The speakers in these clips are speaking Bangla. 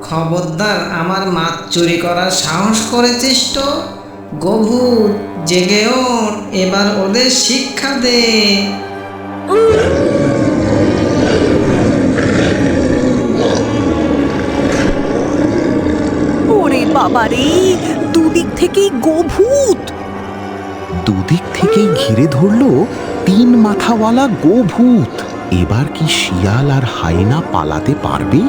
খবরদার আমার মাছ চুরি করার সাহস করেছিস তো? গভূত, জেগে ওঠ, এবার ওদের শিক্ষা দে। ওরে বাবারে, দুদিক থেকেই গোভূত। দুদিক থেকেই ঘিরে ধরল 3 মাথাওয়ালা গোভূত। এবার কি শিয়াল আর হায়না পালাতে পারবে?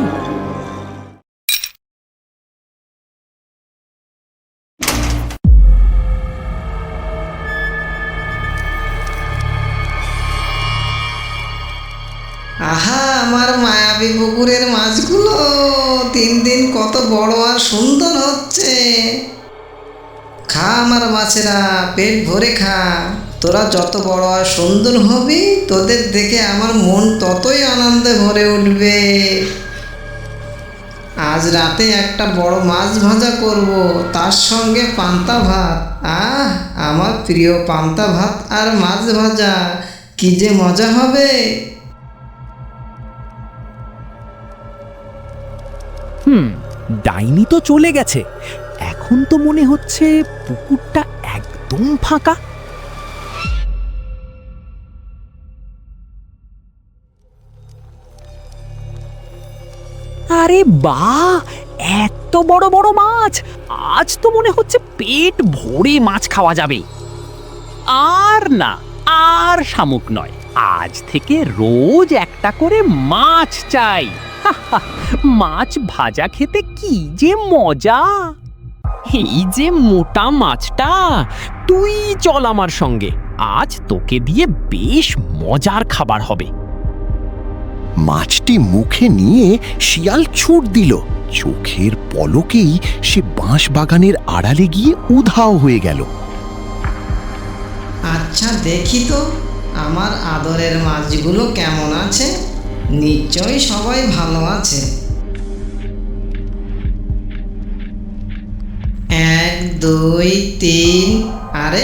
আহা, আমার মায়াবী পুকুরের মাছগুলো দিন দিন কত বড় আর সুন্দর হচ্ছে। খা আমার মাছেরা, পেট ভরে খা। তোরা যত বড় আর সুন্দর হবি, তোদের দেখে আমার মন ততই আনন্দে ভরে উঠবে। আজ রাতে একটা বড় মাছ ভাজা করব, তার সঙ্গে পান্তা ভাত। আহ, আমার প্রিয় পান্তা ভাত আর মাছ ভাজা, কি যে মজা হবে। ডাইনি তো চলে গেছে। এখন তো মনে হচ্ছে পুকুরটা একদম ফাঁকা। আরে বাহ, এত বড় বড় মাছ! আজ তো মনে হচ্ছে পেট ভরে মাছ খাওয়া যাবে। আর না, আর শামুক নয়, আজ থেকে রোজ একটা করে মাছ চাই। মাছ ভাজা খেতে কি যে মজা! এই যে মোটা মাছটা, তুই চল আমার সঙ্গে, আজ তোকে দিয়ে বেশ মজার খাবার হবে। মাছটি মুখে নিয়ে শিয়াল ছুট দিল। চোখের পলকেই সে বাঁশ বাগানের আড়ালে গিয়ে উধাও হয়ে গেল। আচ্ছা, দেখি তো আমার আদরের মাছগুলো কেমন আছে। নিশ্চয়ই সবাই ভালো আছে। 1, 2, 3। আরে,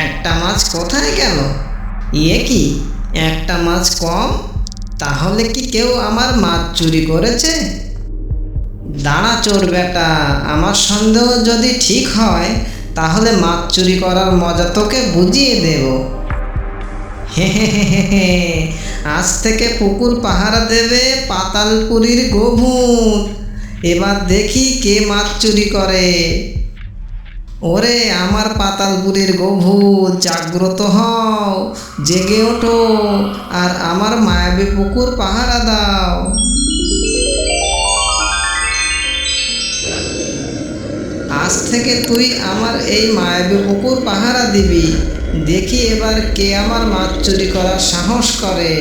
একটা মাছ কোথায় গেল? ইয়ে কি, একটা মাছ কম? তাহলে কি কেউ আমার মাছ চুরি করেছে? দাঁড়া চোর বেটা, আমার সন্দেহ যদি ঠিক হয় তাহলে মাছ চুরি করার মজা তোকে বুঝিয়ে দেব। হে হে হে হে হে, আজ থেকে পুকুর পাহারা দেবে পাতালপুরীর গোভূত। এবার দেখি কে মাছ চুরি করে। ওরে আমার পাতালপুরীর গোভূত, জাগ্রত হও, জেগে ওঠো আর আমার মায়াবী পুকুর পাহারা দাও। আজ থেকে তুই আমার এই মায়াবী পুকুর পাহারা দিবি। দেখি এবার কে আমার মাছ চুরি করার সাহস করে।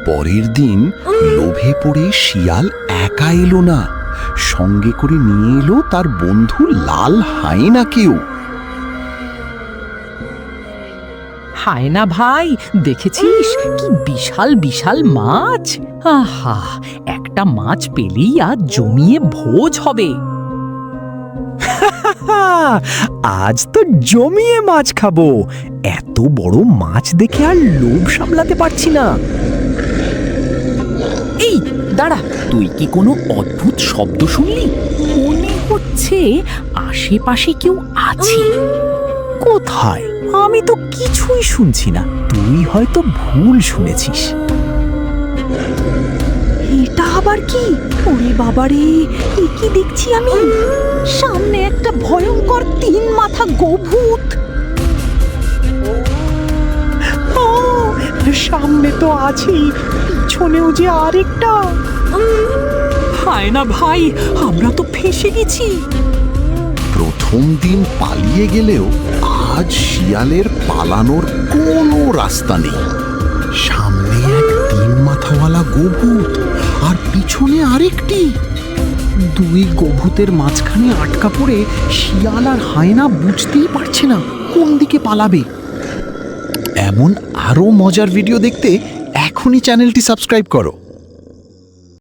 পরের দিন লোভে পড়ে শিয়াল একা এলো না, সঙ্গে করে নিয়ে এলো তার বন্ধু লাল হায়নাকেও। হায়না ভাই, দেখেছিস কি বিশাল বিশাল মাছ! আহা, একটা মাছ পেলেই আজ জমিয়ে ভোজ হবে। আজ তো জমিয়ে মাছ খাবো। এত বড় মাছ দেখে আর লোভ সামলাতে পারছি না। এই দাঁড়া, তুই কি কোনো অদ্ভুত শব্দ শুনলি? মনে হচ্ছে আশেপাশে কেউ আছে। কোথায়? আমি তো কিছুই শুনছি না। তুই হয়তো ভুল শুনেছিস। এটা আবার কি? ওরে বাবারে, এ কি দেখছি আমি? সামনে একটা ভয়ঙ্কর 3 মাথা গোভূত। ও, সামনে তো আছেই, পিছনেও যে আরেকটা। হায়না ভাই, আমরা তো ফেঁসে গেছি। প্রথম দিন পালিয়ে গেলেও আজ শিয়ালের পালানোর কোনো রাস্তা নেই। সামনে এক 3 মাথাওয়ালা গোভূত আর পিছনে আরেকটি। 2 গোভূতের মাঝখানে আটকা পড়ে শিয়াল আর হায়না বুঝতেই পারছে না কোন দিকে পালাবে। এমন আরো মজার ভিডিও দেখতে এখনই চ্যানেলটি সাবস্ক্রাইব করো।